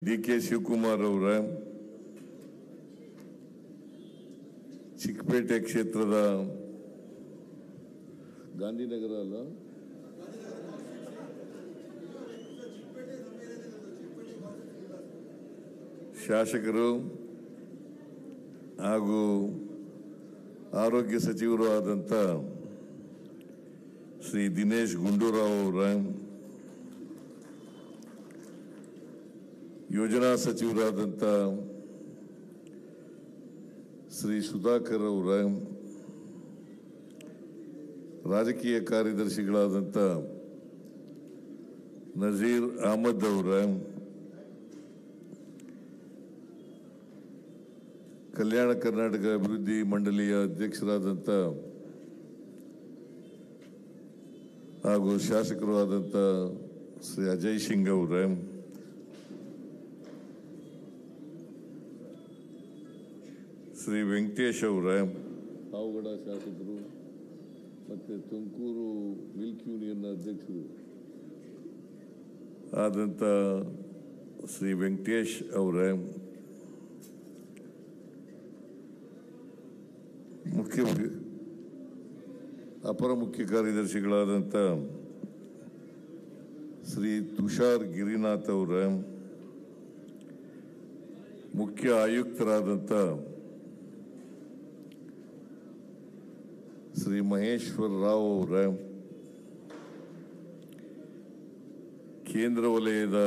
ಡಿ.ಕೆ. ಶಿವಕುಮಾರ್ ಅವರ ಚಿಕ್ಕಪೇಟೆ ಕ್ಷೇತ್ರದ ಗಾಂಧಿನಗರ ಅಲ್ಲ ಶಾಸಕರು ಹಾಗೂ ಆರೋಗ್ಯ ಸಚಿವರು ಆದಂಥ ಶ್ರೀ ದಿನೇಶ್ ಗುಂಡೂರಾವ್ ಅವರ ಯೋಜನಾ ಸಚಿವರಾದಂಥ ಶ್ರೀ ಸುಧಾಕರ್ ಅವರ ರಾಜಕೀಯ ಕಾರ್ಯದರ್ಶಿಗಳಾದಂಥ ನಜೀರ್ ಅಹಮದ್ ಅವರ ಕಲ್ಯಾಣ ಕರ್ನಾಟಕ ಅಭಿವೃದ್ಧಿ ಮಂಡಳಿಯ ಅಧ್ಯಕ್ಷರಾದಂಥ ಹಾಗೂ ಶಾಸಕರು ಆದಂಥ ಶ್ರೀ ಅಜಯ್ ಸಿಂಗ್ ಅವರ ಶ್ರೀ ವೆಂಕಟೇಶ್ ಅವರ ಪಾವಗಡ ಶಾಸಕರು ಮತ್ತು ತುಮಕೂರು ಮಿಲ್ಕ್ ಯೂನಿಯನ್ ಅಧ್ಯಕ್ಷರು ಆದಂಥ ಶ್ರೀ ವೆಂಕಟೇಶ್ ಅವರ ಅಪರ ಮುಖ್ಯ ಕಾರ್ಯದರ್ಶಿಗಳಾದಂಥ ಶ್ರೀ ತುಷಾರ್ ಗಿರಿನಾಥ್ ಅವರ ಮುಖ್ಯ ಆಯುಕ್ತರಾದಂಥ ಶ್ರೀ ಮಹೇಶ್ವರ ರಾವ್ ಅವರ ಕೇಂದ್ರ ವಲಯದ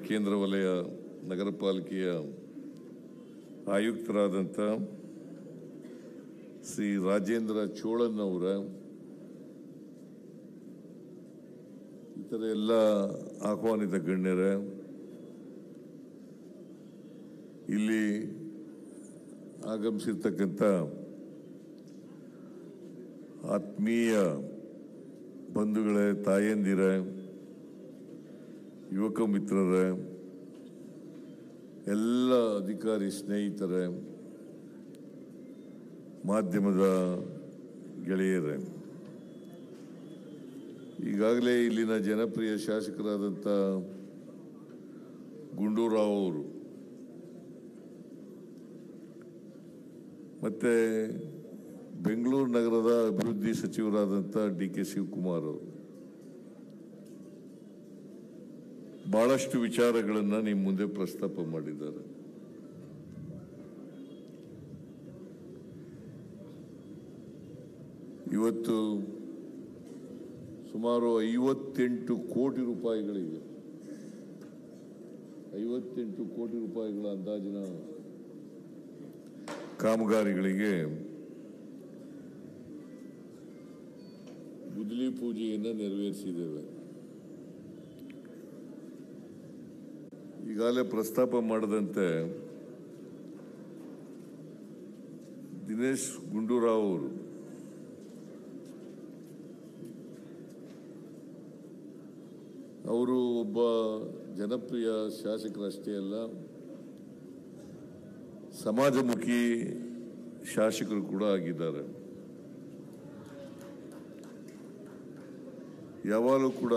ಕೇಂದ್ರ ವಲಯ ನಗರ ಪಾಲಿಕೆಯ ಆಯುಕ್ತರಾದಂಥ ಶ್ರೀ ರಾಜೇಂದ್ರ ಚೋಳನ್ ಅವರ ಇತರ ಎಲ್ಲ ಆಹ್ವಾನಿತ ಗಣ್ಯರ ಇಲ್ಲಿ ಆಗಮಿಸಿರ್ತಕ್ಕಂಥ ಆತ್ಮೀಯ ಬಂಧುಗಳೇ, ತಾಯಂದಿರ, ಯುವಕ ಮಿತ್ರರ, ಎಲ್ಲ ಅಧಿಕಾರಿ ಸ್ನೇಹಿತರ, ಮಾಧ್ಯಮದ ಗೆಳೆಯರೇ, ಈಗಾಗಲೇ ಇಲ್ಲಿನ ಜನಪ್ರಿಯ ಶಾಸಕರಾದಂಥ ಗುಂಡೂರಾವ್ ಅವರು ಮತ್ತು ಬೆಂಗಳೂರು ನಗರದ ಅಭಿವೃದ್ಧಿ ಸಚಿವರಾದಂಥ ಡಿ.ಕೆ. ಶಿವಕುಮಾರ್ ಅವರು ಬಹಳಷ್ಟು ವಿಚಾರಗಳನ್ನು ನಿಮ್ಮ ಮುಂದೆ ಪ್ರಸ್ತಾಪ ಮಾಡಿದ್ದಾರೆ. ಇವತ್ತು ಸುಮಾರು 58 ಕೋಟಿ ರೂಪಾಯಿಗಳಿಗೆ 58 ಕೋಟಿ ರೂಪಾಯಿಗಳ ಅಂದಾಜಿನ ಕಾಮಗಾರಿಗಳಿಗೆ ಗುದ್ದಲಿ ಪೂಜೆಯನ್ನು ನೆರವೇರಿಸಿದ್ದೇವೆ. ಈಗಾಗಲೇ ಪ್ರಸ್ತಾಪ ಮಾಡದಂತೆ ದಿನೇಶ್ ಗುಂಡೂರಾವ್ ಅವರು ಒಬ್ಬ ಜನಪ್ರಿಯ ಶಾಸಕರಷ್ಟೇ ಅಲ್ಲ, ಸಮಾಜಮುಖಿ ಶಾಸಕರು ಕೂಡ ಆಗಿದ್ದಾರೆ. ಯಾವಾಗಲೂ ಕೂಡ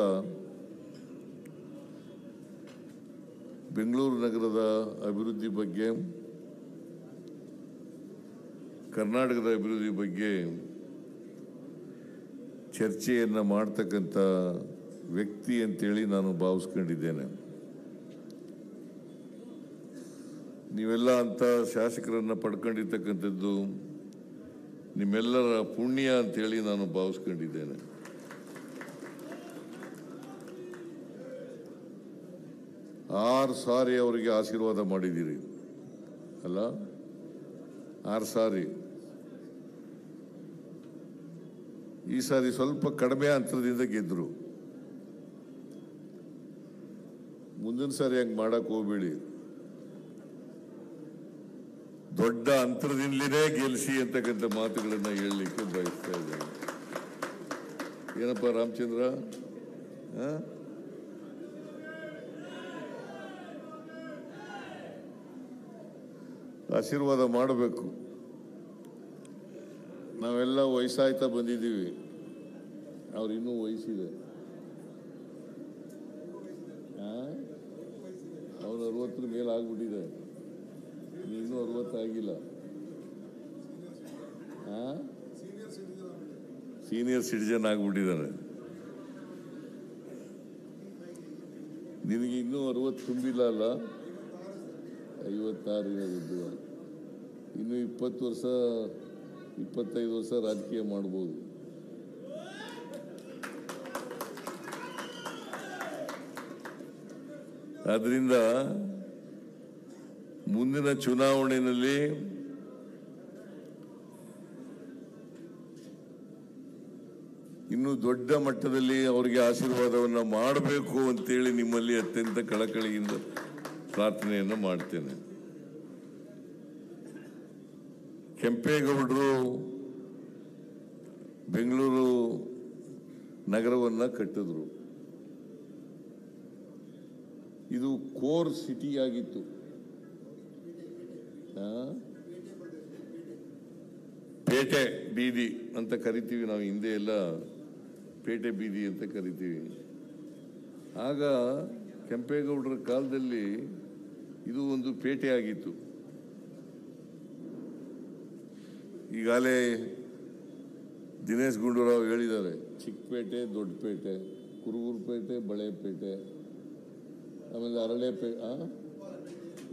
ಬೆಂಗಳೂರು ನಗರದ ಅಭಿವೃದ್ಧಿ ಬಗ್ಗೆ, ಕರ್ನಾಟಕದ ಅಭಿವೃದ್ಧಿ ಬಗ್ಗೆ ಚರ್ಚೆಯನ್ನು ಮಾಡ್ತಕ್ಕಂಥ ವ್ಯಕ್ತಿ ಅಂತೇಳಿ ನಾನು ಭಾವಿಸ್ಕೊಂಡಿದ್ದೇನೆ. ನೀವೆಲ್ಲ ಅಂಥ ಶಾಸಕರನ್ನು ಪಡ್ಕೊಂಡಿರ್ತಕ್ಕಂಥದ್ದು ನಿಮ್ಮೆಲ್ಲರ ಪುಣ್ಯ ಅಂತೇಳಿ ನಾನು ಭಾವಿಸ್ಕೊಂಡಿದ್ದೇನೆ. 6 ಸಾರಿ ಅವರಿಗೆ ಆಶೀರ್ವಾದ ಮಾಡಿದ್ದೀರಿ ಅಲ್ಲ, 6 ಸಾರಿ. ಈ ಸಾರಿ ಸ್ವಲ್ಪ ಕಡಿಮೆ ಅಂತರದಿಂದ ಗೆದ್ರು. ಮುಂದಿನ ಸಾರಿ ಹಂಗೆ ಮಾಡಕ್ ಹೋಗ್ಬೇಡಿ, ದೊಡ್ಡ ಅಂತರದಿಂದಲೇ ಗೆಲ್ಲಿಸಿ ಅಂತಕ್ಕಂಥ ಮಾತುಗಳನ್ನು ಹೇಳಲಿಕ್ಕೆ ಬಯಸ್ತಾ ಇದ್ದೇನೆ. ಏನಪ್ಪ ರಾಮಚಂದ್ರ, ಆಶೀರ್ವಾದ ಮಾಡಬೇಕು. ನಾವೆಲ್ಲ ವಯಸ್ಸಾಯ್ತಾ ಬಂದಿದ್ದೀವಿ, ಅವ್ರು ಇನ್ನೂ ವಯಸ್ಸಿದೆ. 60 ಮೇಲೆ ಆಗ್ಬಿಟ್ಟಿದೆ, ಇನ್ನೂ 60 ಆಗಿಲ್ಲ. ಸೀನಿಯರ್ ಸಿಟಿಜನ್ ಆಗ್ಬಿಟ್ಟಿದ್ದಾನೆ. ನಿನಗೆ ಇನ್ನೂ 60 ತುಂಬಿಲ್ಲ ಅಲ್ಲ? 56 ಇರೋದು. ಇನ್ನು 20 ವರ್ಷ 25 ವರ್ಷ ರಾಜಕೀಯ ಮಾಡ್ಬೋದು. ಆದ್ರಿಂದ ಮುಂದಿನ ಚುನಾವಣೆಯಲ್ಲಿ ಇನ್ನು ದೊಡ್ಡ ಮಟ್ಟದಲ್ಲಿ ಅವರಿಗೆ ಆಶೀರ್ವಾದವನ್ನು ಮಾಡಬೇಕು ಅಂತೇಳಿ ನಿಮ್ಮಲ್ಲಿ ಅತ್ಯಂತ ಕಳಕಳಿಯಿಂದ ಪ್ರಾರ್ಥನೆಯನ್ನು ಮಾಡ್ತೇನೆ. ಕೆಂಪೇಗೌಡರು ಬೆಂಗಳೂರು ನಗರವನ್ನು ಕಟ್ಟಿದ್ರು. ಇದು ಕೋರ್ ಸಿಟಿ ಆಗಿತ್ತು. ಪೇಟೆ ಬೀದಿ ಅಂತ ಕರಿತೀವಿ ನಾವು, ಹಿಂದೆ ಎಲ್ಲ ಪೇಟೆ ಬೀದಿ ಅಂತ ಕರಿತೀವಿ. ಆಗ ಕೆಂಪೇಗೌಡರ ಕಾಲದಲ್ಲಿ ಇದು ಒಂದು ಪೇಟೆ ಆಗಿತ್ತು. ಈಗಾಗಲೇ ದಿನೇಶ್ ಗುಂಡೂರಾವ್ ಹೇಳಿದ್ದಾರೆ, ಚಿಕ್ಕಪೇಟೆ, ದೊಡ್ಡಪೇಟೆ, ಕುರುಬೂರುಪೇಟೆ, ಬಳೆಪೇಟೆ, ಆಮೇಲೆ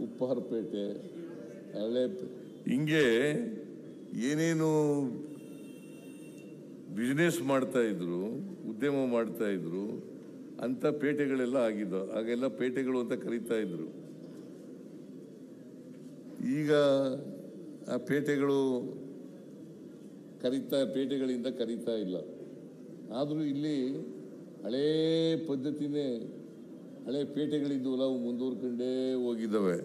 ಉಪ್ಪಾರಪೇಟೆ, ಹಿಂಗೆ ಏನೇನು ಬಿಸ್ನೆಸ್ ಮಾಡ್ತಾ ಇದ್ರು, ಉದ್ಯಮ ಮಾಡ್ತಾ ಇದ್ರು ಅಂತ ಪೇಟೆಗಳೆಲ್ಲ ಆಗಿದ್ದು. ಆಗೆಲ್ಲ ಪೇಟೆಗಳು ಅಂತ ಕರೀತಾ ಇದ್ರು. ಈಗ ಆ ಪೇಟೆಗಳು ಪೇಟೆಗಳಿಂದ ಕರೀತಾ ಇಲ್ಲ. ಆದರೂ ಇಲ್ಲಿ ಹಳೇ ಪದ್ಧತಿನೇ, ಹಳೆ ಪೇಟೆಗಳಿದ್ದವಲ್ಲ ಅವು ಮುಂದುವರ್ಕೊಂಡೇ ಹೋಗಿದ್ದಾವೆ.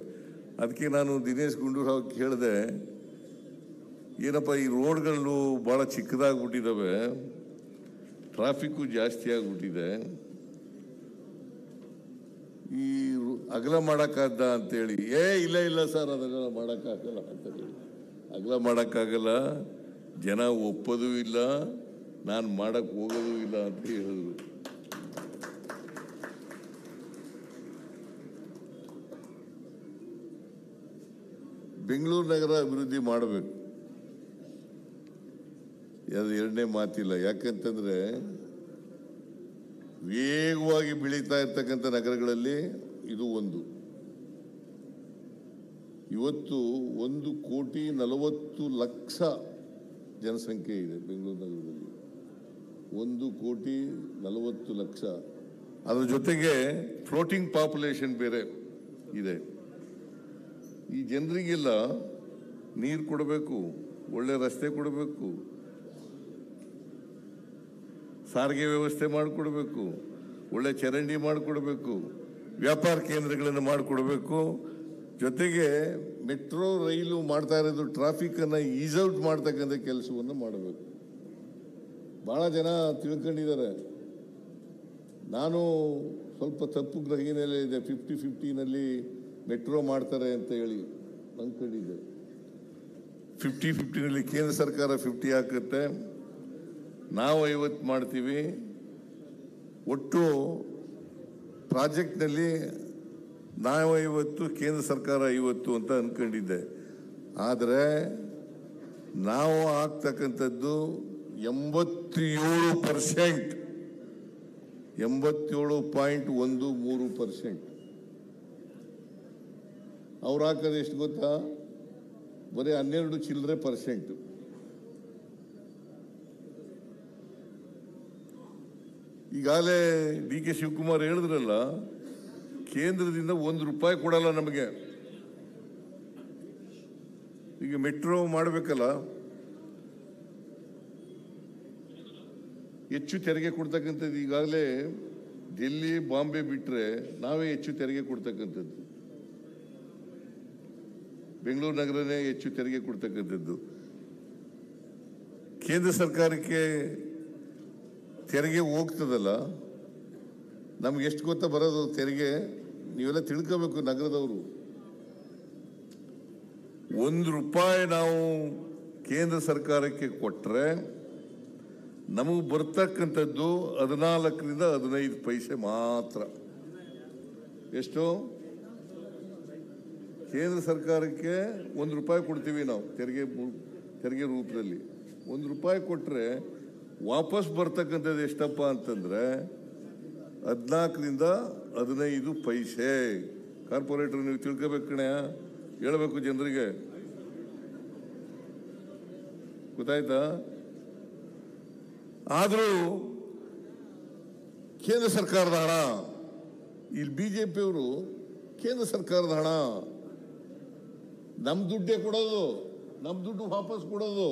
ಅದಕ್ಕೆ ನಾನು ದಿನೇಶ್ ಗುಂಡೂರಾವ್ ಕೇಳಿದೆ, ಏನಪ್ಪ ಈ ರೋಡ್ಗಳು ಭಾಳ ಚಿಕ್ಕದಾಗ್ಬಿಟ್ಟಿದ್ದಾವೆ, ಟ್ರಾಫಿಕ್ಕು ಜಾಸ್ತಿ ಆಗ್ಬಿಟ್ಟಿದೆ, ಈ ಅಗಲ ಮಾಡೋಕ್ಕಾಗ್ದ ಅಂತೇಳಿ. ಇಲ್ಲ ಸರ್, ಅದೆಲ್ಲ ಮಾಡೋಕ್ಕಾಗಲ್ಲ ಅಂತ ಹೇಳಿ. ಅಗಲ ಮಾಡೋಕ್ಕಾಗಲ್ಲ, ಜನ ಒಪ್ಪೋದೂ ಇಲ್ಲ, ನಾನು ಮಾಡಕ್ಕೆ ಹೋಗೋದೂ ಇಲ್ಲ ಅಂತ ಹೇಳಿದ್ರು. ಬೆಂಗಳೂರು ನಗರ ಅಭಿವೃದ್ಧಿ ಮಾಡಬೇಕು, ಅದು ಎರಡನೇ ಮಾತಿಲ್ಲ. ಯಾಕಂತಂದ್ರೆ ವೇಗವಾಗಿ ಬೆಳೀತಾ ಇರ್ತಕ್ಕಂಥ ನಗರಗಳಲ್ಲಿ ಇದು ಒಂದು. ಇವತ್ತು 1,40,00,000 ಜನಸಂಖ್ಯೆ ಇದೆ ಬೆಂಗಳೂರು ನಗರದಲ್ಲಿ. 1,40,00,000. ಅದ್ರ ಜೊತೆಗೆ ಫ್ಲೋಟಿಂಗ್ ಪಾಪ್ಯುಲೇಷನ್ ಬೇರೆ ಇದೆ. ಈ ಜನರಿಗೆಲ್ಲ ನೀರು ಕೊಡಬೇಕು, ಒಳ್ಳೆ ರಸ್ತೆ ಕೊಡಬೇಕು, ಸಾರಿಗೆ ವ್ಯವಸ್ಥೆ ಮಾಡಿಕೊಡ್ಬೇಕು, ಒಳ್ಳೆ ಚರಂಡಿ ಮಾಡಿಕೊಡ್ಬೇಕು, ವ್ಯಾಪಾರ ಕೇಂದ್ರಗಳನ್ನು ಮಾಡಿಕೊಡ್ಬೇಕು. ಜೊತೆಗೆ ಮೆಟ್ರೋ ರೈಲು ಮಾಡ್ತಾ ಇರೋದು ಟ್ರಾಫಿಕ್ಕನ್ನು ಈಸೌಟ್ ಮಾಡ್ತಕ್ಕಂಥ ಕೆಲಸವನ್ನು ಮಾಡಬೇಕು. ಭಾಳ ಜನ ತಿಳ್ಕೊಂಡಿದ್ದಾರೆ. ನಾನು ಸ್ವಲ್ಪ ತಪ್ಪು ಗ್ರಹಿಕೆಯಲ್ಲೇ ಇದೆ, 50-50ನಲ್ಲಿ ಮೆಟ್ರೋ ಮಾಡ್ತಾರೆ ಅಂತ ಹೇಳಿ ಅಂದ್ಕೊಂಡಿದ್ದೆ. 50-50ನಲ್ಲಿ ಕೇಂದ್ರ ಸರ್ಕಾರ 50 ಹಾಕುತ್ತೆ, ನಾವು 50 ಮಾಡ್ತೀವಿ. ಒಟ್ಟು ಪ್ರಾಜೆಕ್ಟ್ನಲ್ಲಿ ನಾವು 50, ಕೇಂದ್ರ ಸರ್ಕಾರ 50 ಅಂತ ಅಂದ್ಕೊಂಡಿದ್ದೆ. ಆದರೆ ನಾವು ಆಗ್ತಕ್ಕಂಥದ್ದು 87%, 87.13%. ಅವ್ರು ಹಾಕೋದು ಎಷ್ಟು ಗೊತ್ತಾ? ಬರೀ 12 ಚಿಲ್ಲರೆ %. ಈಗಾಗಲೇ DK ಶಿವಕುಮಾರ್ ಹೇಳಿದ್ರಲ್ಲ, ಕೇಂದ್ರದಿಂದ ₹1 ಕೊಡಲ್ಲ ನಮಗೆ. ಈಗ ಮೆಟ್ರೋ ಮಾಡಬೇಕಲ್ಲ, ಹೆಚ್ಚು ತೆರಿಗೆ ಕೊಡ್ತಕ್ಕಂಥದ್ದು. ಈಗಾಗಲೇ ಡೆಲ್ಲಿ, ಬಾಂಬೆ ಬಿಟ್ಟರೆ ನಾವೇ ಹೆಚ್ಚು ತೆರಿಗೆ ಕೊಡ್ತಕ್ಕಂಥದ್ದು. ಬೆಂಗಳೂರು ನಗರನೇ ಹೆಚ್ಚು ತೆರಿಗೆ ಕೊಡ್ತಕ್ಕಂಥದ್ದು. ಕೇಂದ್ರ ಸರ್ಕಾರಕ್ಕೆ ತೆರಿಗೆ ಹೋಗ್ತದಲ್ಲ, ನಮ್ಗೆ ಎಷ್ಟು ಗೊತ್ತಾ ಬರೋದು ತೆರಿಗೆ? ನೀವೆಲ್ಲ ತಿಳ್ಕೋಬೇಕು ನಗರದವರು. ₹1 ನಾವು ಕೇಂದ್ರ ಸರ್ಕಾರಕ್ಕೆ ಕೊಟ್ಟರೆ ನಮಗೆ ಬರ್ತಕ್ಕಂಥದ್ದು 14 ರಿಂದ 15 ಪೈಸೆ ಮಾತ್ರ. ಎಷ್ಟು? ಕೇಂದ್ರ ಸರ್ಕಾರಕ್ಕೆ ₹1 ಕೊಡ್ತೀವಿ ನಾವು ತೆರಿಗೆ ರೂಪದಲ್ಲಿ. ₹1 ಕೊಟ್ಟರೆ ವಾಪಸ್ ಬರ್ತಕ್ಕಂಥದ್ದು ಎಷ್ಟಪ್ಪ ಅಂತಂದ್ರೆ 14 ರಿಂದ 15 ಪೈಸೆ. ಕಾರ್ಪೊರೇಟರ್ ನೀವು ತಿಳ್ಕೋಬೇಕು ಕಣೆ, ಹೇಳ್ಬೇಕು ಜನರಿಗೆ, ಗೊತ್ತಾಯ್ತಾ? ಆದರೂ ಕೇಂದ್ರ ಸರ್ಕಾರದ ಹಣ, ಇಲ್ಲಿ ಬಿಜೆಪಿಯವರು ಕೇಂದ್ರ ಸರ್ಕಾರದ ಹಣ ನಮ್ಮ ದುಡ್ಡೇ ಕೊಡೋದು, ನಮ್ಮ ದುಡ್ಡು ವಾಪಸ್ ಕೊಡೋದು.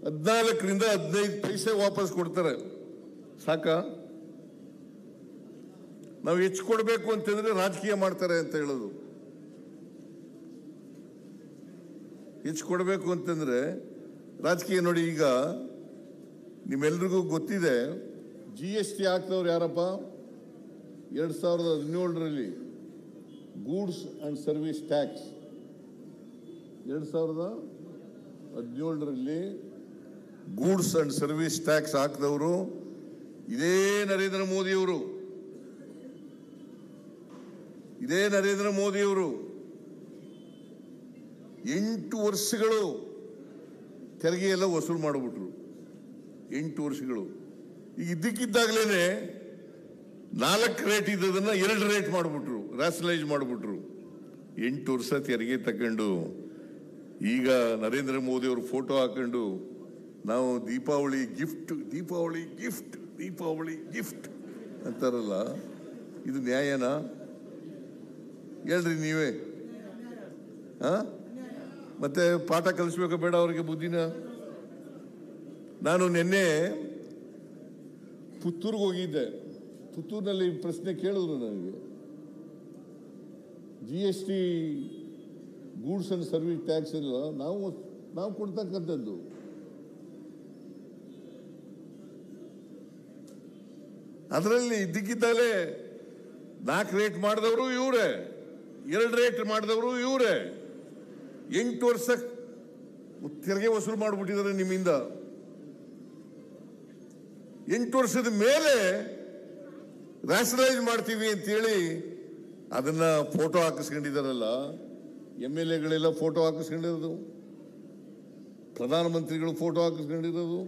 $14 ರಿಂದ 15 ಪೈಸೆ ವಾಪಸ್ ಕೊಡ್ತಾರೆ. ಸಾಕ? ನಾವು ಹೆಚ್ಚು ಕೊಡಬೇಕು ಅಂತಂದ್ರೆ ರಾಜಕೀಯ ಮಾಡ್ತಾರೆ ಅಂತ ಹೇಳೋದು. ಹೆಚ್ಚು ಕೊಡಬೇಕು ಅಂತಂದ್ರೆ ರಾಜಕೀಯ. ನೋಡಿ, ಈಗ ನಿಮ್ಮೆಲ್ರಿಗೂ ಗೊತ್ತಿದೆ, GST ಹಾಕ್ದವ್ರು ಯಾರಪ್ಪ? 2017ರಲ್ಲಿ ಗೂಡ್ಸ್ ಅಂಡ್ ಸರ್ವಿಸ್ ಟ್ಯಾಕ್ಸ್. 2017ರಲ್ಲಿ ಗೂಡ್ಸ್ ಅಂಡ್ ಸರ್ವಿಸ್ ಟ್ಯಾಕ್ಸ್ ಹಾಕಿದವರು ಇದೇ ನರೇಂದ್ರ ಮೋದಿಯವರು. 8 ವರ್ಷಗಳು ತೆರಿಗೆ ಎಲ್ಲ ವಸೂಲು ಮಾಡಿಬಿಟ್ರು. 8 ವರ್ಷಗಳು. ಈಗ ಇದ್ದಕ್ಕಿದ್ದಾಗಲೇ 4 ರೇಟ್ ಇದ್ದದನ್ನ 2 ರೇಟ್ ಮಾಡಿಬಿಟ್ರು, ರ್ಯಾಷನಲೈಸ್ ಮಾಡಿಬಿಟ್ರು. 8 ವರ್ಷ ತೆರಿಗೆ ತಕೊಂಡು ಈಗ ನರೇಂದ್ರ ಮೋದಿ ಅವರು ಫೋಟೋ ಹಾಕೊಂಡು ನಾವು ದೀಪಾವಳಿ ಗಿಫ್ಟ್ ಅಂತಾರಲ್ಲ, ಇದು ನ್ಯಾಯನಾ? ಹೇಳ್ರಿ ನೀವೇ. ಮತ್ತೆ ಪಾಠ ಕಲಿಸ್ಬೇಕು ಬೇಡ ಅವ್ರಿಗೆ ಬುದ್ಧಿನ? ನಾನು ನಿನ್ನೆ ಪುತ್ತೂರಿಗೆ ಹೋಗಿದ್ದೆ. ಪುತ್ತೂರಿನಲ್ಲಿ ಪ್ರಶ್ನೆ ಕೇಳಿದ್ರು ನನಗೆ, GST goods and service tax ಎಲ್ಲ ನಾವು ಕೊಡ್ತಕ್ಕಂಥದ್ದು. ಅದರಲ್ಲಿ ಇದ್ದಕ್ಕಿದ್ದಾಗಲೇ 4 ರೇಟ್ ಮಾಡಿದವರು ಇವರೇ, 2 ರೇಟ್ ಮಾಡಿದವರು ಇವರೇ. 8 ವರ್ಷ ತೆರಿಗೆ ವಸೂಲು ಮಾಡಿಬಿಟ್ಟಿದ್ದಾರೆ ನಿಮ್ಮಿಂದ. 8 ವರ್ಷದ ಮೇಲೆ ರ್ಯಾಷನಲೈಸ್ ಮಾಡ್ತೀವಿ ಅಂತೇಳಿ ಅದನ್ನ ಫೋಟೋ ಹಾಕಿಸ್ಕೊಂಡಿದ್ದಾರಲ್ಲ, MLAಗಳೆಲ್ಲ ಫೋಟೋ ಹಾಕಿಸ್ಕೊಂಡಿರೋದು, ಪ್ರಧಾನಮಂತ್ರಿಗಳು ಫೋಟೋ ಹಾಕಿಸ್ಕೊಂಡಿರೋದು.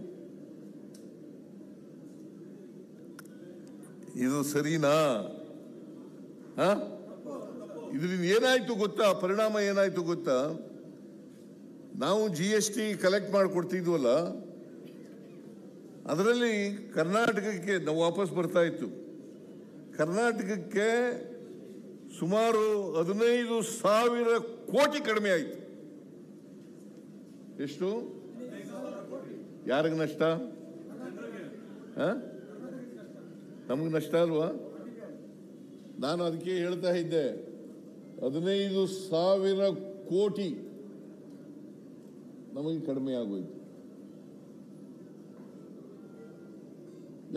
ಇದು ಸರಿನಾ? ಇದರಿಂದ ಏನಾಯ್ತು ಗೊತ್ತಾ? ಪರಿಣಾಮ ಏನಾಯ್ತು ಗೊತ್ತಾ? ನಾವು GST ಕಲೆಕ್ಟ್ ಮಾಡಿ ಕೊಡ್ತಿದ್ವಲ್ಲ, ಅದರಲ್ಲಿ ಕರ್ನಾಟಕಕ್ಕೆ ನಾವು ವಾಪಸ್ ಬರ್ತಾ ಇತ್ತು. ಕರ್ನಾಟಕಕ್ಕೆ ಸುಮಾರು 15,000 ಕೋಟಿ ಕಡಿಮೆ ಆಯಿತು. ಎಷ್ಟು? ಯಾರಿಗೆ ನಷ್ಟ? ನಮಗೆ ನಷ್ಟ ಅಲ್ವಾ? ನಾನು ಅದಕ್ಕೆ ಹೇಳ್ತಾ ಇದ್ದೆ, 15,000 ಕೋಟಿ ನಮಗೆ ಕಡಿಮೆ ಆಗೋಯ್ತು.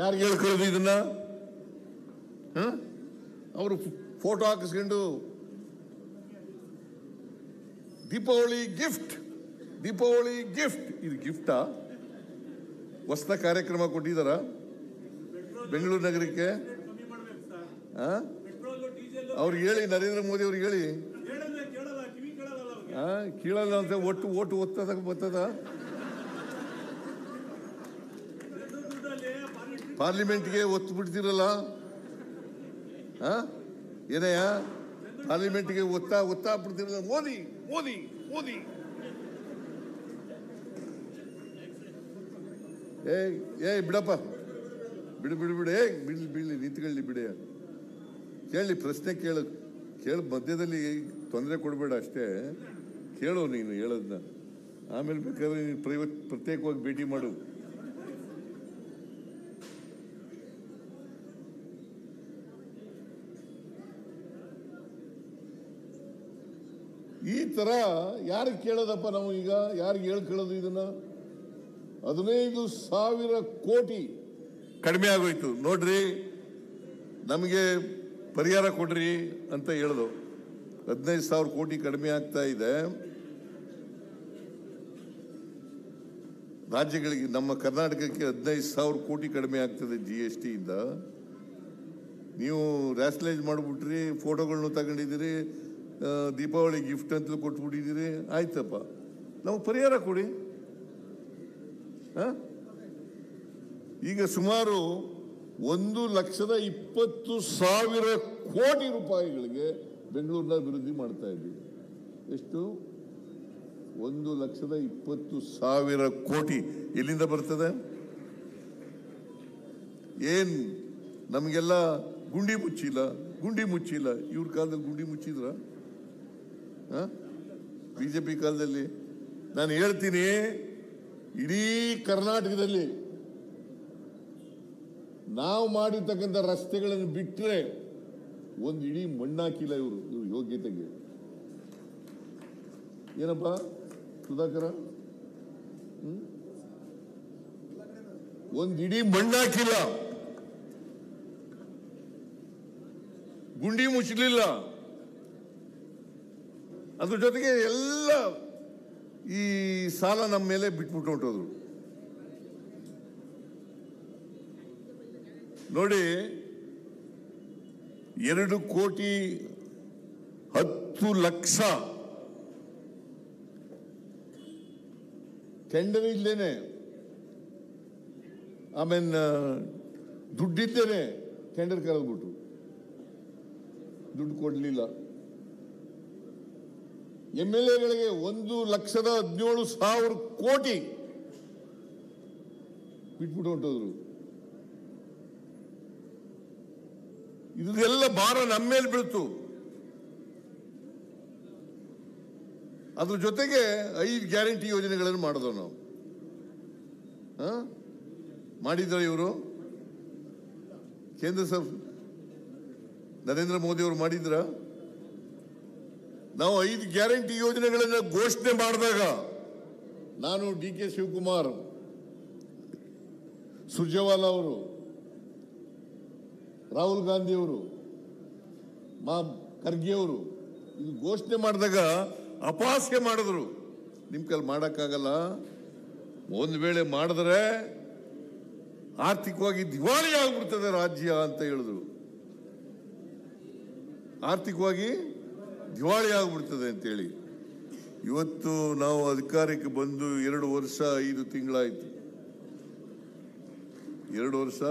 ಯಾರಿಗೆ ಹೇಳ್ಕೊಳ್ಳೋದು ಇದನ್ನ? ಅವರು ಫೋಟೋ ಹಾಕಿಸ್ಕೊಂಡು ದೀಪಾವಳಿ ಗಿಫ್ಟ್. ಇದು ಗಿಫ್ಟಾ? ಹೊಸ ಕಾರ್ಯಕ್ರಮ ಕೊಟ್ಟಿದ್ದಾರ ಬೆಂಗಳೂರು ನಗರಕ್ಕೆ? ಅವ್ರಿಗೆ ಹೇಳಿ, ನರೇಂದ್ರ ಮೋದಿ ಅವ್ರಿಗೆ ಹೇಳಿ. ಕೇಳಲ್ಲ ಅಂತ ಓಟು ಬರ್ತದ. ಪಾರ್ಲಿಮೆಂಟ್ಗೆ ಒತ್ತು ಬಿಡ್ತಿರಲ್ಲ, ಏನಯ್ಯ? ಪಾರ್ಲಿಮೆಂಟ್ಗೆ ಒತ್ತಾ ಬಿಡ್ತಿರಲ್ಲ. ಮೋದಿ ಬಿಡಪ್ಪ, ಬಿಡು. ಬಿಡ್ಲಿ ನಿಂತ್ಕೊಳ್ಳಿ, ಬಿಡ. ಕೇಳಿ, ಪ್ರಶ್ನೆ ಕೇಳು. ಮಧ್ಯದಲ್ಲಿ ತೊಂದರೆ ಕೊಡಬೇಡ ಅಷ್ಟೇ. ಕೇಳು ನೀನು ಹೇಳೋದನ್ನ. ಆಮೇಲೆ ಬೇಕಾದ್ರೆ ನೀನು ಪ್ರತ್ಯೇಕವಾಗಿ ಭೇಟಿ ಮಾಡು. ಈ ತರ ಯಾರಿಗೆ ಕೇಳೋದಪ್ಪ ನಾವು? ಈಗ ಯಾರಿಗೆ ಹೇಳ್ಕೊಳ್ಳೋದು ಇದನ್ನ? 15,000 ಕೋಟಿ ಕಡಿಮೆ ಆಗೋಯ್ತು ನೋಡ್ರಿ, ನಮಗೆ ಪರಿಹಾರ ಕೊಡ್ರಿ ಅಂತ ಹೇಳಿದ್ರು. 15,000 ಕೋಟಿ ಕಡಿಮೆ ಆಗ್ತಾ ಇದೆ ರಾಜ್ಯಗಳಿಗೆ. ನಮ್ಮ ಕರ್ನಾಟಕಕ್ಕೆ 15,000 ಕೋಟಿ ಕಡಿಮೆ ಆಗ್ತದೆ GST ಇಂದ. ನೀವು ರ್ಯಾಸ್ಲೈಸ್ ಮಾಡಿಬಿಟ್ರಿ, ಫೋಟೋಗಳನ್ನೂ ತಗೊಂಡಿದ್ದೀರಿ, ದೀಪಾವಳಿ ಗಿಫ್ಟ್ ಅಂತಲೂ ಕೊಟ್ಬಿಟ್ಟಿದ್ದೀರಿ. ಆಯ್ತಪ್ಪ, ನಾವು ಪರಿಹಾರ ಕೊಡಿ. ಈಗ ಸುಮಾರು 1,20,000 ಕೋಟಿ ರೂಪಾಯಿಗಳಿಗೆ ಬೆಂಗಳೂರಿನ ಅಭಿವೃದ್ಧಿ ಮಾಡ್ತಾ ಇದ್ದೀವಿ. ಎಷ್ಟು? 1,20,000 ಕೋಟಿ ಎಲ್ಲಿಂದ ಬರ್ತದೆ? ಏನ್ ನಮಗೆಲ್ಲ ಗುಂಡಿ ಮುಚ್ಚಿಲ್ಲ. ಇವ್ರ ಕಾಲದಲ್ಲಿ ಗುಂಡಿ ಮುಚ್ಚಿದ್ರ? ಬಿಜೆಪಿ ಕಾಲದಲ್ಲಿ ನಾನು ಹೇಳ್ತೀನಿ, ಇಡೀ ಕರ್ನಾಟಕದಲ್ಲಿ ನಾವು ಮಾಡಿರ್ತಕ್ಕಂಥ ರಸ್ತೆಗಳನ್ನು ಬಿಟ್ಟರೆ ಒಂದು ಇಡೀ ಮಣ್ಣಾಕಿಲ್ಲ ಇವರು ಯೋಗ್ಯತೆಗೆ. ಏನಪ್ಪ ಸುಧಾಕರ, ಒಂದು ಇಡೀ ಮಣ್ಣಾಕಿಲ್ಲ, ಗುಂಡಿ ಮುಚ್ಚಲಿಲ್ಲ. ಅದ್ರ ಜೊತೆಗೆ ಎಲ್ಲ ಈ ಸಾಲ ನಮ್ಮ ಮೇಲೆ ಬಿಟ್ಬಿಟ್ಟು ಹೊಂಟೋದ್ರು. ನೋಡಿ, 2,10,00,000 ಟೆಂಡರ್ ಇಲ್ದೇನೆ, ಆಮೇಲೆ ದುಡ್ಡಿದ್ದೇನೆ ಟೆಂಡರ್ ಕರೆದ್ಬಿಟ್ಟು ದುಡ್ಡು ಕೊಡಲಿಲ್ಲ. MLAಗಳಿಗೆ 1,17,000 ಕೋಟಿ ಬಿಟ್ಬಿಟ್ಟು ಹೊಂಟೋದ್ರು. ಇದೆಲ್ಲ ಭಾರ ನಮ್ಮ ಮೇಲೆ ಬೀಳ್ತು. ಅದ್ರ ಜೊತೆಗೆ 5 ಗ್ಯಾರಂಟಿ ಯೋಜನೆಗಳನ್ನು ಮಾಡಿದವು ನಾವು. ಮಾಡಿದ್ರ ಇವರು? ಕೇಂದ್ರ ನರೇಂದ್ರ ಮೋದಿ ಅವರು ಮಾಡಿದ್ರ? ನಾವು 5 ಗ್ಯಾರಂಟಿ ಯೋಜನೆಗಳನ್ನು ಘೋಷಣೆ ಮಾಡಿದಾಗ ನಾನು, DK ಶಿವಕುಮಾರ್, ಸುರ್ಜೇವಾಲಾ ಅವರು, ರಾಹುಲ್ ಗಾಂಧಿ ಅವರು, ಖರ್ಗೆ ಅವರು ಇದು ಘೋಷಣೆ ಮಾಡಿದಾಗ ಅಪಹಾಸ್ಯ ಮಾಡಿದ್ರು. ನಿಮ್ ಕೈಲಿ ಮಾಡೋಕ್ಕಾಗಲ್ಲ, ಒಂದು ವೇಳೆ ಮಾಡಿದ್ರೆ ಆರ್ಥಿಕವಾಗಿ ದಿವಾಳಿ ಆಗ್ಬಿಡ್ತದೆ ರಾಜ್ಯ ಅಂತ ಹೇಳಿದ್ರು. ಆರ್ಥಿಕವಾಗಿ ದಿವಾಳಿ ಆಗ್ಬಿಡ್ತದೆ ಅಂತೇಳಿ ಇವತ್ತು ನಾವು ಅಧಿಕಾರಕ್ಕೆ ಬಂದು 2 ವರ್ಷ 5 ತಿಂಗಳಾಯ್ತು. 2 ವರ್ಷ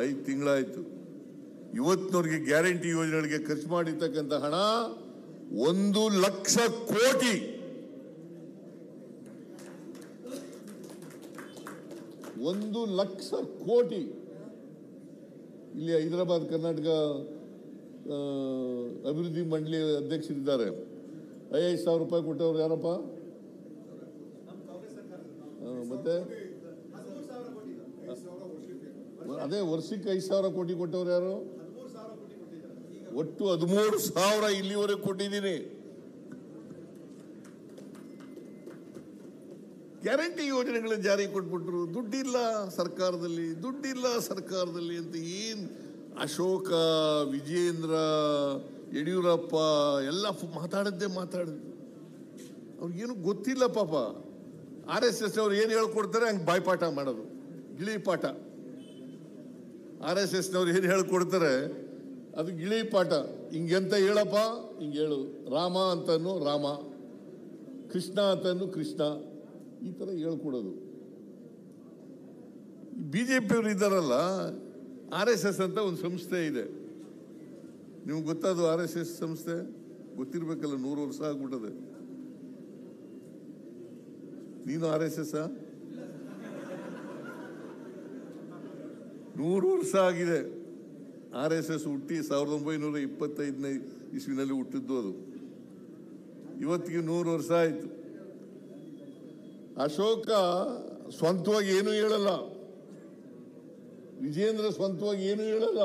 5 ತಿಂಗಳಾಯ್ತು. ಇವತ್ತಿನವ್ರಿಗೆ ಗ್ಯಾರಂಟಿ ಯೋಜನೆಗಳಿಗೆ ಖರ್ಚು ಮಾಡಿರ್ತಕ್ಕಂಥ ಹಣ 1,00,000 ಕೋಟಿ. 1,00,000 ಕೋಟಿ. ಇಲ್ಲಿ ಹೈದರಾಬಾದ್ ಕರ್ನಾಟಕ ಅಭಿವೃದ್ಧಿ ಮಂಡಳಿ ಅಧ್ಯಕ್ಷರಿದ್ದಾರೆ. 5,000 ರೂಪಾಯಿ ಕೊಟ್ಟವ್ರು ಯಾರಪ್ಪ? ಮತ್ತೆ ಅದೇ ವರ್ಷಕ್ಕೆ 5,000 ಕೋಟಿ ಕೊಟ್ಟವ್ರು ಯಾರು? ಒಟ್ಟು 13,000 ಇಲ್ಲಿವರೆಗೆ ಕೊಟ್ಟಿದ್ದೀನಿ. ಗ್ಯಾರಂಟಿ ಯೋಜನೆಗಳ ಜಾರಿ ಕೊಟ್ಬಿಟ್ರು. ದುಡ್ಡಿಲ್ಲ ಸರ್ಕಾರದಲ್ಲಿ ಅಂತ ಏನ್ ಅಶೋಕ, ವಿಜೇಂದ್ರ, ಯಡಿಯೂರಪ್ಪ ಎಲ್ಲ ಮಾತಾಡಿದ್ರು. ಅವ್ರಿಗೇನು ಗೊತ್ತಿಲ್ಲ ಪಾಪ. RSS ಅವ್ರು ಏನು ಹೇಳ್ಕೊಡ್ತಾರೆ ಹಂಗೆ ಬಾಯ್ಪಾಠ ಮಾಡೋದು, ಗಿಳಿ ಪಾಠ. RSSನವ್ರು ಏನು ಹೇಳ್ಕೊಡ್ತಾರೆ ಅದು ಗಿಳಿ ಪಾಠ. ಹಿಂಗೆಂತ ಹೇಳಪ್ಪ, ಹಿಂಗೆ ಹೇಳು. ರಾಮ ಅಂತನೂ ರಾಮ, ಕೃಷ್ಣ ಅಂತನೂ ಕೃಷ್ಣ, ಈ ಥರ ಹೇಳ್ಕೊಡೋದು. BJPಯವರು ಇದ್ದಾರಲ್ಲ, RSS ಅಂತ ಒಂದು ಸಂಸ್ಥೆ ಇದೆ. ನಿಮ್ಗೆ ಗೊತ್ತದು? RSS ಸಂಸ್ಥೆ ಗೊತ್ತಿರ್ಬೇಕಲ್ಲ, 100 ವರ್ಷ ಆಗ್ಬಿಟ್ಟದೆ. ನೀನು RSS 100 ವರ್ಷ ಆಗಿದೆ. RSS ಹುಟ್ಟಿ 1925ನೇ ಇಸ್ವಿನಲ್ಲಿ ಹುಟ್ಟಿದ್ದು ಅದು. ಇವತ್ತಿಗೆ 100 ವರ್ಷ ಆಯ್ತು. ಅಶೋಕ ಸ್ವಂತವಾಗಿ ಏನೂ ಹೇಳಲ್ಲ, ವಿಜೇಂದ್ರ ಸ್ವಂತವಾಗಿ ಏನೂ ಹೇಳಲ್ಲ.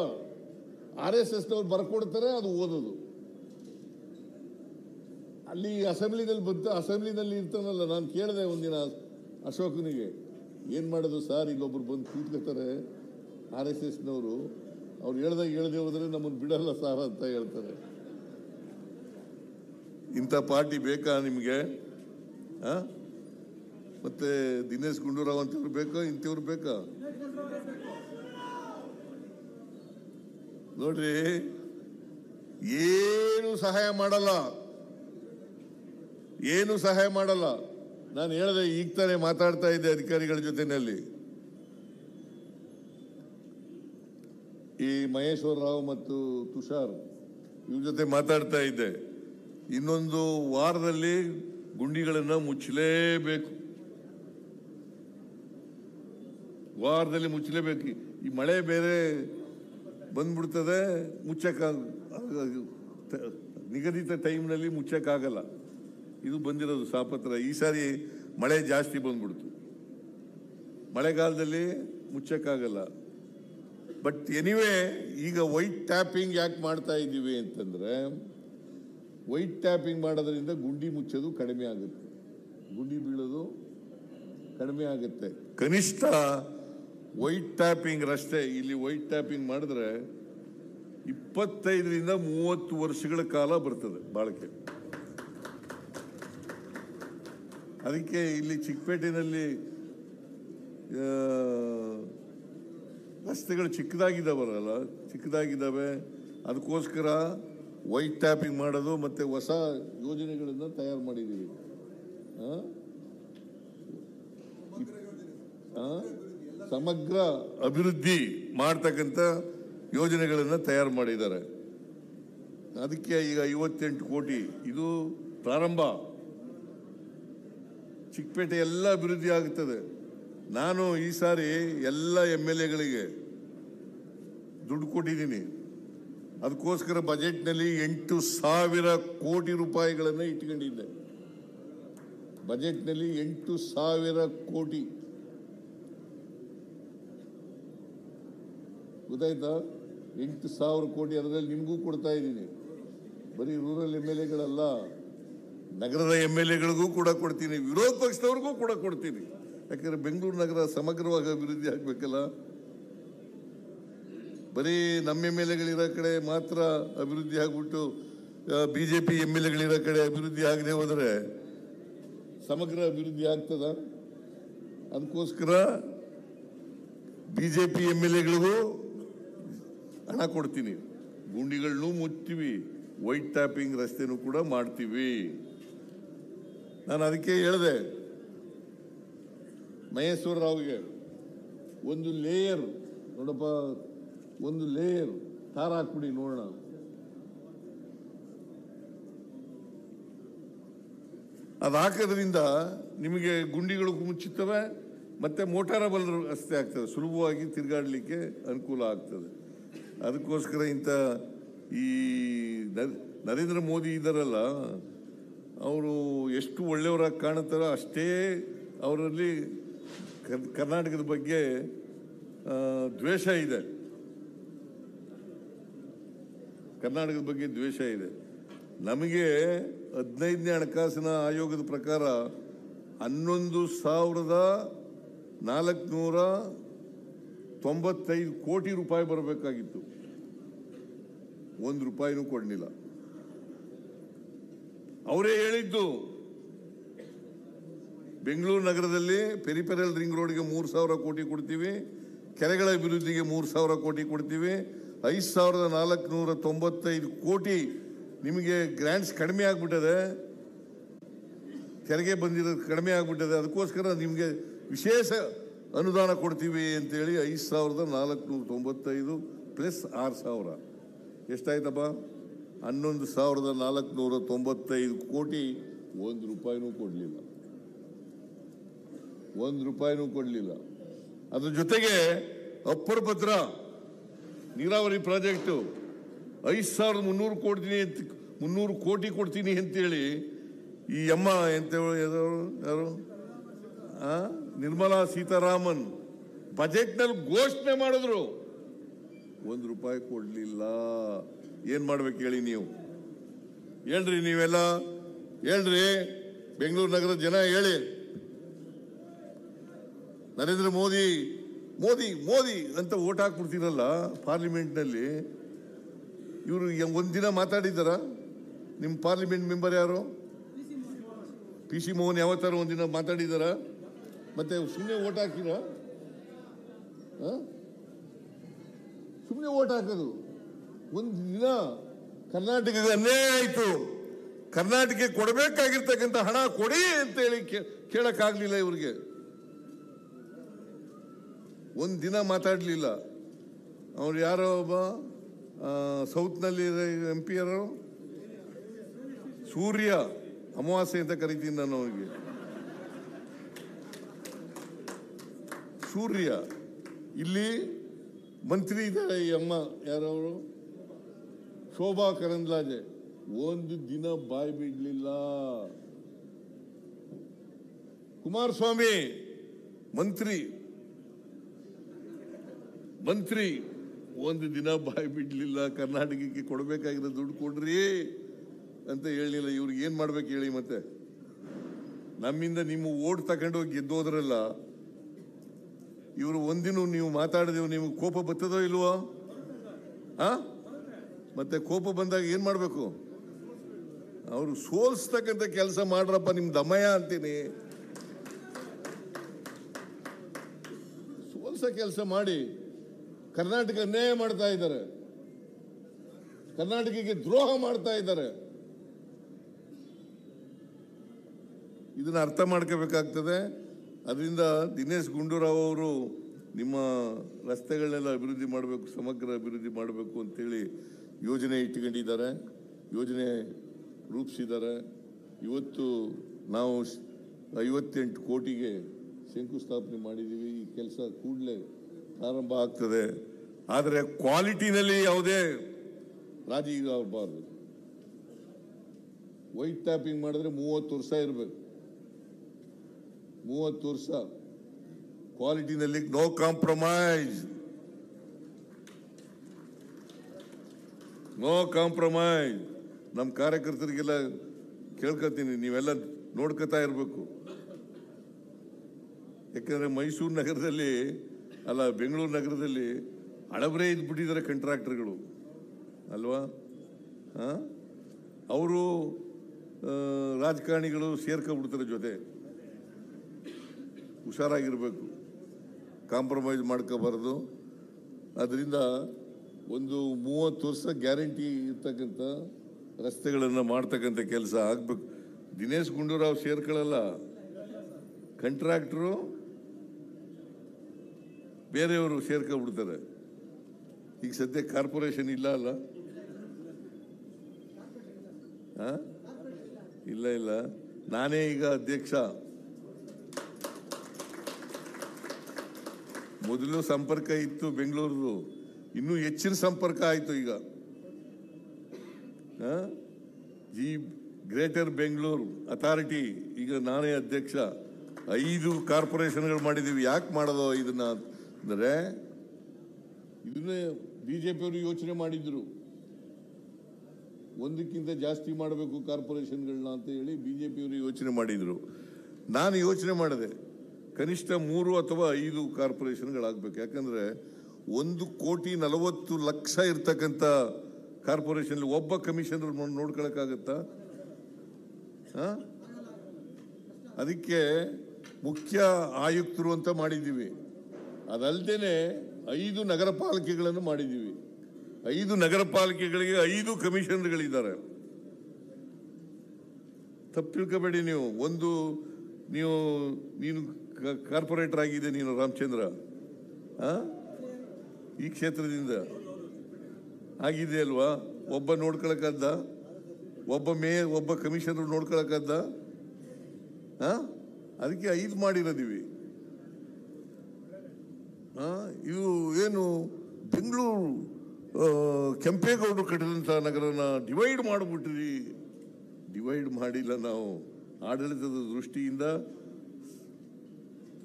RSSನವ್ರು ಬರ್ಕೊಡ್ತಾರೆ, ಅದು ಓದೋದು. ಅಲ್ಲಿ ಅಸೆಂಬ್ಲಿನಲ್ಲಿ ಇರ್ತಾನಲ್ಲ, ನಾನು ಕೇಳಿದೆ ಒಂದಿನ ಅಶೋಕನಿಗೆ, ಏನು ಮಾಡೋದು ಸರ್, ಇಲ್ಲೊಬ್ರು ಬಂದು ಕೂತ್ಕೋತಾರೆ RSSನವರು, ಅವ್ರು ಹೇಳ್ದೆ ಹೋದ್ರೆ ನಮ್ಮನ್ನು ಬಿಡಲ್ಲ ಸರ್ ಅಂತ ಹೇಳ್ತಾರೆ. ಇಂಥ ಪಾರ್ಟಿ ಬೇಕಾ ನಿಮಗೆ? ಮತ್ತೆ ದಿನೇಶ್ ಗುಂಡೂರಾವ್ ಅಂತವ್ರು ಬೇಕಾ? ಇಂಥವ್ರು ಬೇಕಾ? ನೋಡ್ರಿ, ಏನು ಸಹಾಯ ಮಾಡಲ್ಲ, ಏನು ಸಹಾಯ ಮಾಡಲ್ಲ. ನಾನು ಹೇಳಿದೆ, ಈಗ ತಾನೇ ಮಾತಾಡ್ತಾ ಇದ್ದೆ ಅಧಿಕಾರಿಗಳ ಜೊತೆನಲ್ಲಿ. ಈ ಮಹೇಶ್ವರ ರಾವ್ ಮತ್ತು ತುಷಾರ್ ಇವ್ರ ಜೊತೆ ಮಾತಾಡ್ತಾ ಇದ್ದೆ. ಇನ್ನೊಂದು ವಾರದಲ್ಲಿ ಗುಂಡಿಗಳನ್ನು ಮುಚ್ಚಲೇಬೇಕು, ವಾರದಲ್ಲಿ ಮುಚ್ಚಲೇಬೇಕು. ಈ ಮಳೆ ಬೇರೆ ಬಂದ್ಬಿಡ್ತದೆ, ನಿಗದಿತ ಟೈಮ್ನಲ್ಲಿ ಮುಚ್ಚಕ್ಕಾಗಲ್ಲ. ಇದು ಬಂದಿರೋದು ಸಾಪತ್ರ. ಈ ಸಾರಿ ಮಳೆ ಜಾಸ್ತಿ ಬಂದ್ಬಿಡ್ತು, ಮಳೆಗಾಲದಲ್ಲಿ ಮುಚ್ಚಕ್ಕಾಗಲ್ಲ. ಬಟ್ ಎನಿವೇ, ಈಗ ವೈಟ್ ಟ್ಯಾಪಿಂಗ್ ಯಾಕೆ ಮಾಡ್ತಾ ಇದ್ದೀವಿ ಅಂತಂದ್ರೆ, ವೈಟ್ ಟ್ಯಾಪಿಂಗ್ ಮಾಡೋದ್ರಿಂದ ಗುಂಡಿ ಮುಚ್ಚೋದು ಕಡಿಮೆ ಆಗುತ್ತೆ, ಗುಂಡಿ ಬೀಳೋದು ಕಡಿಮೆ ಆಗುತ್ತೆ. ಕನಿಷ್ಠ ವೈಟ್ ಟ್ಯಾಪಿಂಗ್ ರಸ್ತೆ ಇಲ್ಲಿ ವೈಟ್ ಟ್ಯಾಪಿಂಗ್ ಮಾಡಿದ್ರೆ 25ರಿಂದ 30 ವರ್ಷಗಳ ಕಾಲ ಬರ್ತದೆ ಬಾಳಿಕೆ. ಅದಕ್ಕೆ ಇಲ್ಲಿ ಚಿಕ್ಕಪೇಟೆನಲ್ಲಿ ರಸ್ತೆಗಳು ಚಿಕ್ಕದಾಗಿದ್ದಾವೆ. ಅದಕ್ಕೋಸ್ಕರ ವೈಟ್ ಟ್ಯಾಪಿಂಗ್ ಮಾಡೋದು ಮತ್ತೆ ಹೊಸ ಯೋಜನೆಗಳನ್ನು ತಯಾರು ಮಾಡಿದ್ದೀವಿ. ಸಮಗ್ರ ಅಭಿವೃದ್ಧಿ ಮಾಡ್ತಕ್ಕಂಥ ಯೋಜನೆಗಳನ್ನು ತಯಾರು ಮಾಡಿದ್ದಾರೆ. ಅದಕ್ಕೆ ಈಗ 58 ಕೋಟಿ ಇದು ಪ್ರಾರಂಭ. ಚಿಕ್ಕಪೇಟೆ ಎಲ್ಲ ಅಭಿವೃದ್ಧಿ ಆಗುತ್ತದೆ. ನಾನು ಈ ಸಾರಿ ಎಲ್ಲ MLAಗಳಿಗೆ ದುಡ್ಡು ಕೊಟ್ಟಿದ್ದೀನಿ. ಅದಕ್ಕೋಸ್ಕರ ಬಜೆಟ್ನಲ್ಲಿ 8,000 ಕೋಟಿ ರೂಪಾಯಿಗಳನ್ನು ಇಟ್ಕೊಂಡಿದ್ದೆ. ಬಜೆಟ್ನಲ್ಲಿ 8,000 ಕೋಟಿ, ಗೊತ್ತಾಯ್ತಾ? 8,000 ಕೋಟಿ. ಅದರಲ್ಲಿ ನಿಮಗೂ ಕೊಡ್ತಾ ಇದ್ದೀನಿ. ಬರೀ ರೂರಲ್ MLAಗಳಲ್ಲ, ನಗರದ MLAಗಳಿಗೂ ಕೂಡ ಕೊಡ್ತೀನಿ, ವಿರೋಧ ಪಕ್ಷದವ್ರಿಗೂ ಕೂಡ ಕೊಡ್ತೀನಿ. ಯಾಕಂದ್ರೆ ಬೆಂಗಳೂರು ನಗರ ಸಮಗ್ರವಾಗಿ ಅಭಿವೃದ್ಧಿ ಆಗ್ಬೇಕಲ್ಲ. ಬರೀ ನಮ್ಮ MLAಗಳಿರೋ ಕಡೆ ಮಾತ್ರ ಅಭಿವೃದ್ಧಿ ಆಗ್ಬಿಟ್ಟು BJP MLAಗಳಿರೋ ಕಡೆ ಅಭಿವೃದ್ಧಿ ಆಗದೆ ಹೋದರೆ ಸಮಗ್ರ ಅಭಿವೃದ್ಧಿ ಆಗ್ತದ? ಅದಕ್ಕೋಸ್ಕರ BJP MLAಗಳಿಗೂ ಹಣ ಕೊಡ್ತೀನಿ, ಗುಂಡಿಗಳನ್ನೂ ಮುಚ್ತೀವಿ, ವೈಟ್ ಟ್ಯಾಪಿಂಗ್ ರಸ್ತೆನೂ ಕೂಡ ಮಾಡ್ತೀವಿ. ನಾನು ಅದಕ್ಕೆ ಹೇಳಿದೆ ಮಹೇಶ್ವರ ರಾವ್ಗೆ, ಒಂದು ಲೇಯರ್ ನೋಡಪ್ಪ, ಒಂದು ಲೇಯರ್ ತಾರ ಹಾಕ್ಬಿಡಿ ನೋಡೋಣ. ಅದು ಹಾಕೋದ್ರಿಂದ ನಿಮಗೆ ಗುಂಡಿಗಳು ಮುಚ್ಚುತ್ತವೆ, ಮತ್ತೆ ಮೋಟಾರಬಲ್ ರಸ್ತೆ ಆಗ್ತದೆ, ಸುಲಭವಾಗಿ ತಿರುಗಾಡಲಿಕ್ಕೆ ಅನುಕೂಲ ಆಗ್ತದೆ. ಅದಕ್ಕೋಸ್ಕರ ಇಂಥ ಈ ನರೇಂದ್ರ ಮೋದಿ ಇದ್ದಾರಲ್ಲ, ಅವರು ಎಷ್ಟು ಒಳ್ಳೆಯವರಾಗಿ ಕಾಣುತ್ತಾರೋ ಅಷ್ಟೇ ಅವರಲ್ಲಿ ಕರ್ನಾಟಕದ ಬಗ್ಗೆ ದ್ವೇಷ ಇದೆ. ಕರ್ನಾಟಕದ ಬಗ್ಗೆ ದ್ವೇಷ ಇದೆ. ನಮಗೆ 15ನೇ ಹಣಕಾಸಿನ ಆಯೋಗದ ಪ್ರಕಾರ 11,495 ಕೋಟಿ ರೂಪಾಯಿ ಬರಬೇಕಾಗಿತ್ತು, 1 ರೂಪಾಯಿನೂ ಕೊಡಲಿಲ್ಲ. ಅವರೇ ಹೇಳಿದ್ದು, ಬೆಂಗಳೂರು ನಗರದಲ್ಲಿ ಪೆರಿಫೆರಲ್ ರಿಂಗ್ ರೋಡ್ಗೆ 3,000 ಕೋಟಿ ಕೊಡ್ತೀವಿ, ಕೆರೆಗಳ ಅಭಿವೃದ್ಧಿಗೆ 3,000 ಕೋಟಿ ಕೊಡ್ತೀವಿ, 5,495 ಕೋಟಿ ನಿಮಗೆ ಗ್ರಾಂಟ್ಸ್ ಕಡಿಮೆ ಆಗ್ಬಿಟ್ಟದೆ, ತೆರಿಗೆ ಬಂದಿರೋದು ಕಡಿಮೆ ಆಗ್ಬಿಟ್ಟದೆ. ಅದಕ್ಕೋಸ್ಕರ ನಿಮಗೆ ವಿಶೇಷ ಅನುದಾನ ಕೊಡ್ತೀವಿ ಅಂತೇಳಿ 5,495 ಪ್ಲಸ್ 6,000 ಎಷ್ಟಾಯ್ತಪ್ಪ? 11,495 ಕೋಟಿ. 1 ರೂಪಾಯಿನೂ ಕೊಡಲಿಲ್ಲ, 1 ರೂಪಾಯಿನೂ ಕೊಡಲಿಲ್ಲ. ಅದ್ರ ಜೊತೆಗೆ ಅಪ್ಪರ್ ಭದ್ರ ನೀರಾವರಿ ಪ್ರಾಜೆಕ್ಟು 5,300 ಕೋಟಿ ಕೊಡ್ತೀನಿ ಅಂತೇಳಿ ಈ ಅಮ್ಮ ಯಾರು ನಿರ್ಮಲಾ ಸೀತಾರಾಮನ್ ಬಜೆಟ್ನಲ್ಲಿ ಘೋಷಣೆ ಮಾಡಿದ್ರು, 1 ರೂಪಾಯಿ ಕೊಡಲಿಲ್ಲ. ಏನ್ ಮಾಡ್ಬೇಕು ಹೇಳಿ ನೀವು? ಹೇಳ್ರಿ, ನೀವೆಲ್ಲ ಹೇಳ್ರಿ, ಬೆಂಗಳೂರು ನಗರದ ಜನ ಹೇಳಿ. ನರೇಂದ್ರ ಮೋದಿ ಮೋದಿ ಮೋದಿ ಅಂತ ಓಟ್ ಹಾಕ್ಬಿಡ್ತೀರಲ್ಲ ಪಾರ್ಲಿಮೆಂಟ್ನಲ್ಲಿ. ಇವರು ಒಂದಿನ ಮಾತಾಡಿದ್ದಾರ? ನಿಮ್ಮ ಪಾರ್ಲಿಮೆಂಟ್ ಮೆಂಬರ್ ಯಾರು? PC ಮೋಹನ್ ಯಾವತ್ತಾರ ಒಂದಿನ ಮಾತಾಡಿದಾರ? ಮತ್ತೆ ಸುಮ್ಮನೆ ಓಟ್ ಹಾಕಿರ? ಸುಮ್ಮನೆ ಓಟ್ ಹಾಕೋದು. ಒಂದು ದಿನ ಕರ್ನಾಟಕಕ್ಕೆ ಅನ್ಯಾಯ ಆಯಿತು, ಕರ್ನಾಟಕಕ್ಕೆ ಕೊಡಬೇಕಾಗಿರ್ತಕ್ಕಂಥ ಹಣ ಕೊಡಿ ಅಂತೇಳಿ ಕೇಳಕ್ಕಾಗ್ಲಿಲ್ಲ ಇವ್ರಿಗೆ. ಒಂದು ದಿನ ಮಾತಾಡಲಿಲ್ಲ. ಅವ್ರು ಯಾರೋ ಒಬ್ಬ ಸೌತ್ನಲ್ಲಿ MP ಯಾರು, ಸೂರ್ಯ ಅಮಾವಾಸ್ಯೆ ಅಂತ ಕರಿತೀನಿ ನಾನು ಅವನಿಗೆ. ಸೂರ್ಯ ಇಲ್ಲಿ ಮಂತ್ರಿ ಇದ್ದಾರೆ, ಈ ಅಮ್ಮ ಯಾರವರು, ಶೋಭಾ ಕರಂದ್ಲಾಜೆ, ಒಂದು ದಿನ ಬಾಯಿ ಬಿಡ್ಲಿಲ್ಲ. ಕುಮಾರಸ್ವಾಮಿ ಮಂತ್ರಿ ಒಂದು ದಿನ ಬಾಯಿ ಬಿಡ್ಲಿಲ್ಲ. ಕರ್ನಾಟಕಕ್ಕೆ ಕೊಡಬೇಕಾಗಿರೋ ದುಡ್ಡು ಕೊಡ್ರಿ ಅಂತ ಹೇಳಿಲ್ಲ. ಇವ್ರಿಗೆ ಏನ್ ಮಾಡ್ಬೇಕು ಹೇಳಿ? ಮತ್ತೆ ನಮ್ಮಿಂದ ನಿಮ್ಮ ಓಟ್ ತಗೊಂಡು ಹೋಗಿ ಗೆದ್ದೋದ್ರಲ್ಲ, ಇವರು ಒಂದಿನ ನೀವು ಮಾತಾಡಿದೆವು, ನಿಮ್ಗೆ ಕೋಪ ಬರ್ತದೋ ಇಲ್ವೋ? ಮತ್ತೆ ಕೋಪ ಬಂದಾಗ ಏನ್ ಮಾಡ್ಬೇಕು? ಅವರು ಸೋಲ್ಸ್ತಕ್ಕಂಥ ಕೆಲಸ ಮಾಡ್ರಪ್ಪ, ನಿಮ್ ದಮಯ ಅಂತೀನಿ. ಸೋಲ್ಸ ಕೆಲಸ ಮಾಡಿ. ಕರ್ನಾಟಕ ಅನ್ಯಾಯ ಮಾಡ್ತಾ ಇದ್ದಾರೆ, ಕರ್ನಾಟಕಕ್ಕೆ ದ್ರೋಹ ಮಾಡ್ತಾ ಇದ್ದಾರೆ. ಇದನ್ನ ಅರ್ಥ ಮಾಡ್ಕೋಬೇಕಾಗ್ತದೆ. ಅದರಿಂದ ದಿನೇಶ್ ಗುಂಡೂರಾವ್ ಅವರು ನಿಮ್ಮ ರಸ್ತೆಗಳನ್ನೆಲ್ಲ ಅಭಿವೃದ್ಧಿ ಮಾಡಬೇಕು, ಸಮಗ್ರ ಅಭಿವೃದ್ಧಿ ಮಾಡಬೇಕು ಅಂತೇಳಿ ಯೋಜನೆ ಇಟ್ಕೊಂಡಿದ್ದಾರೆ, ಯೋಜನೆ ರೂಪಿಸಿದ್ದಾರೆ. ಇವತ್ತು ನಾವು 58 ಕೋಟಿಗೆ ಶಂಕುಸ್ಥಾಪನೆ ಮಾಡಿದ್ದೀವಿ. ಈ ಕೆಲಸ ಕೂಡಲೇ ಪ್ರಾರಂಭ ಆಗ್ತದೆ. ಆದರೆ ಕ್ವಾಲಿಟಿನಲ್ಲಿ ಯಾವುದೇ ರಾಜಿ ಆಗಬಾರ್ದು. ವೈಟ್ ಟ್ಯಾಪಿಂಗ್ ಮಾಡಿದ್ರೆ 30 ವರ್ಷ ಇರಬೇಕು, 30 ವರ್ಷ. ಕ್ವಾಲಿಟಿನಲ್ಲಿ ನೋ ಕಾಂಪ್ರಮೈಸ್, ನೋ ಕಾಂಪ್ರಮೈಸ್. ನಮ್ಮ ಕಾರ್ಯಕರ್ತರಿಗೆಲ್ಲ ಕೇಳ್ಕೊತೀನಿ, ನೀವೆಲ್ಲ ನೋಡ್ಕೊತಾ ಇರಬೇಕು. ಯಾಕಂದ್ರೆ ಮೈಸೂರು ನಗರದಲ್ಲಿ ಅಲ್ಲ, ಬೆಂಗಳೂರು ನಗರದಲ್ಲಿ ಹಳಬರೇ ಇದ್ಬಿಟ್ಟಿದ್ದಾರೆ ಕಾಂಟ್ರಾಕ್ಟರ್ಗಳು ಅಲ್ವಾ? ಅವರು ರಾಜಕಾರಣಿಗಳು ಸೇರ್ಕೊಂಡ್ಬಿಡ್ತಾರೆ ಜೊತೆ. ಹುಷಾರಾಗಿರ್ಬೇಕು, ಕಾಂಪ್ರಮೈಸ್ ಮಾಡ್ಕೋಬಾರ್ದು. ಅದರಿಂದ ಒಂದು 30 ವರ್ಷ ಗ್ಯಾರಂಟಿ ಇರ್ತಕ್ಕಂಥ ರಸ್ತೆಗಳನ್ನು ಮಾಡ್ತಕ್ಕಂಥ ಕೆಲಸ ಆಗ್ಬೇಕು. ದಿನೇಶ್ ಗುಂಡೂರಾವ್ ಸೇರ್ಕೊಳ್ಳಲ್ಲ, ಕಾಂಟ್ರಾಕ್ಟ್ರು ಬೇರೆಯವರು ಸೇರ್ಕೊಂಡ್ಬಿಡ್ತಾರೆ. ಈಗ ಸದ್ಯ ಕಾರ್ಪೊರೇಷನ್ ಇಲ್ಲ ಅಲ್ಲ? ಇಲ್ಲ, ನಾನೇ ಈಗ ಅಧ್ಯಕ್ಷ. ಮೊದಲು ಸಂಪರ್ಕ ಇತ್ತು ಬೆಂಗಳೂರು, ಇನ್ನೂ ಹೆಚ್ಚಿನ ಸಂಪರ್ಕ ಆಯ್ತು ಈಗ. ಗ್ರೇಟರ್ ಬೆಂಗಳೂರು ಅಥಾರಿಟಿ ಈಗ ನಾನೇ ಅಧ್ಯಕ್ಷ. 5 ಕಾರ್ಪೊರೇಷನ್ಗಳು ಮಾಡಿದ್ದೀವಿ. ಯಾಕೆ ಮಾಡೋದು ಇದನ್ನ ಅಂದರೆ, ಇದನ್ನೇ ಬಿಜೆಪಿಯವರು ಯೋಚನೆ ಮಾಡಿದ್ರು, ಒಂದಕ್ಕಿಂತ ಜಾಸ್ತಿ ಮಾಡಬೇಕು ಕಾರ್ಪೊರೇಷನ್ಗಳನ್ನ ಅಂತ ಹೇಳಿ ಬಿಜೆಪಿಯವರು ಯೋಚನೆ ಮಾಡಿದ್ರು. ನಾನು ಯೋಚನೆ ಮಾಡಿದೆ, ಕನಿಷ್ಠ 3 ಅಥವಾ 5 ಕಾರ್ಪೊರೇಷನ್ಗಳಾಗಬೇಕು. ಯಾಕಂದ್ರೆ 1,40,00,000 ಇರ್ತಕ್ಕಂಥ ಕಾರ್ಪೊರೇಷನ್ ಒಬ್ಬ ಕಮಿಷನರ್ ನೋಡ್ಕೊಳಕ್ಕಾಗತ್ತಾ? ಅದಕ್ಕೆ ಮುಖ್ಯ ಆಯುಕ್ತರು ಅಂತ ಮಾಡಿದ್ದೀವಿ. ಅದಲ್ಲದೆ 5 ನಗರ ಪಾಲಿಕೆಗಳನ್ನು ಮಾಡಿದ್ದೀವಿ. 5 ನಗರ ಪಾಲಿಕೆಗಳಿಗೆ 5 ಕಮಿಷನರ್ಗಳಿದ್ದಾರೆ. ತಪ್ಪು ತಿಳ್ಕೋಬೇಡಿ ನೀವು. ನೀನು ಕಾರ್ಪೊರೇಟರ್ ಆಗಿದೆ, ನೀನು ರಾಮಚಂದ್ರ ಈ ಕ್ಷೇತ್ರದಿಂದ ಆಗಿದೆ ಅಲ್ವಾ? ಒಬ್ಬ ನೋಡ್ಕೊಳಕ್ಕದ್ದ? ಒಬ್ಬ ಕಮಿಷನರ್ ನೋಡ್ಕೊಳಕ್ಕದ್ದ? ಅದಕ್ಕೆ 5 ಮಾಡಿರೋದಿವಿ. ಇದು ಏನು ಬೆಂಗಳೂರು ಕೆಂಪೇಗೌಡರು ಕಟ್ಟಿದಂಥ ನಗರನ ಡಿವೈಡ್ ಮಾಡಿಬಿಟ್ರಿ. ಡಿವೈಡ್ ಮಾಡಿಲ್ಲ ನಾವು. ಆಡಳಿತದ ದೃಷ್ಟಿಯಿಂದ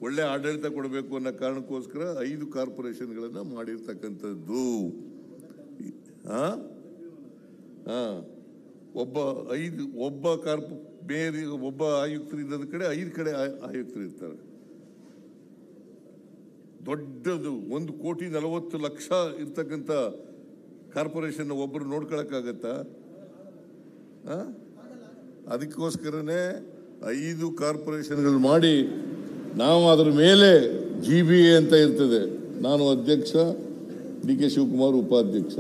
ಒಳ್ಳೆ ಆಡಳಿತ ಕೊಡಬೇಕು ಅನ್ನೋ ಕಾರಣಕ್ಕೋಸ್ಕರ 5 ಕಾರ್ಪೊರೇಷನ್ಗಳನ್ನು ಮಾಡಿರ್ತಕ್ಕಂಥದ್ದು. ಒಬ್ಬ ಆಯುಕ್ತರು ಇದ್ದದ ಕಡೆ 5 ಕಡೆ ಆಯುಕ್ತರು ಇರ್ತಾರೆ. ದೊಡ್ಡದು 1,40,00,000 ಇರ್ತಕ್ಕಂಥ ಕಾರ್ಪೊರೇಷನ್ ಒಬ್ಬರು ನೋಡ್ಕೊಳಕ್ಕಾಗತ್ತಾ? ಅದಕ್ಕೋಸ್ಕರನೇ 5 ಕಾರ್ಪೊರೇಷನ್ಗಳು ಮಾಡಿ ನಾವು ಅದರ ಮೇಲೆ GBA ಅಂತ ಇರ್ತದೆ. ನಾನು ಅಧ್ಯಕ್ಷ, DK ಶಿವಕುಮಾರ್ ಉಪಾಧ್ಯಕ್ಷ.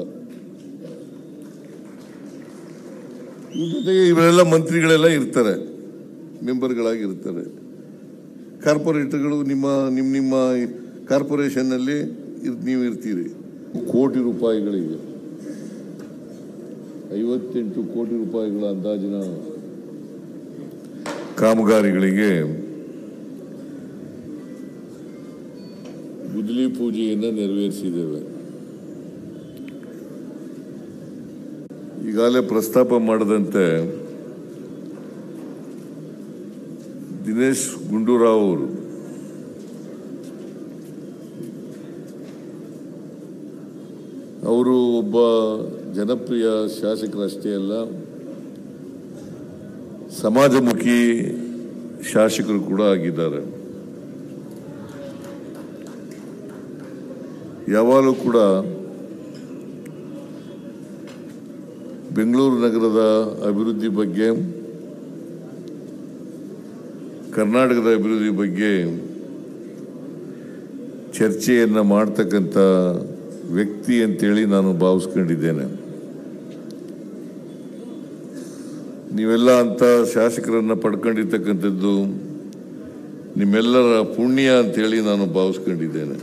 ಜೊತೆಗೆ ಇವರೆಲ್ಲ ಮಂತ್ರಿಗಳೆಲ್ಲ ಇರ್ತಾರೆ, ಮೆಂಬರ್ಗಳಾಗಿರ್ತಾರೆ. ಕಾರ್ಪೊರೇಟರ್ಗಳು ನಿಮ್ಮ ಕಾರ್ಪೊರೇಷನ್ನಲ್ಲಿ ನೀವು ಇರ್ತೀರಿ. ಕೋಟಿ ರೂಪಾಯಿಗಳಿಗೆ 58 ಕೋಟಿ ರೂಪಾಯಿಗಳ ಅಂದಾಜಿನ ಕಾಮಗಾರಿಗಳಿಗೆ ಗುದ್ದಲಿ ಪೂಜೆಯನ್ನು ನೆರವೇರಿಸಿದ್ದೇವೆ. ಈಗಾಗಲೇ ಪ್ರಸ್ತಾಪ ಮಾಡದಂತೆ ದಿನೇಶ್ ಗುಂಡೂರಾವ್ ಅವರು ಒಬ್ಬ ಜನಪ್ರಿಯ ಶಾಸಕರಷ್ಟೇ ಅಲ್ಲ, ಸಮಾಜಮುಖಿ ಶಾಸಕರು ಕೂಡ ಆಗಿದ್ದಾರೆ. ಯಾವಾಗಲೂ ಕೂಡ ಬೆಂಗಳೂರು ನಗರದ ಅಭಿವೃದ್ಧಿ ಬಗ್ಗೆ, ಕರ್ನಾಟಕದ ಅಭಿವೃದ್ಧಿ ಬಗ್ಗೆ ಚರ್ಚೆಯನ್ನು ಮಾಡ್ತಕ್ಕಂಥ ವ್ಯಕ್ತಿ ಅಂತೇಳಿ ನಾನು ಭಾವಿಸ್ಕೊಂಡಿದ್ದೇನೆ. ನೀವೆಲ್ಲ ಅಂತ ಶಾಸಕರನ್ನು ಪಡ್ಕೊಂಡಿರ್ತಕ್ಕಂಥದ್ದು ನಿಮ್ಮೆಲ್ಲರ ಪುಣ್ಯ ಅಂತೇಳಿ ನಾನು ಭಾವಿಸ್ಕೊಂಡಿದ್ದೇನೆ.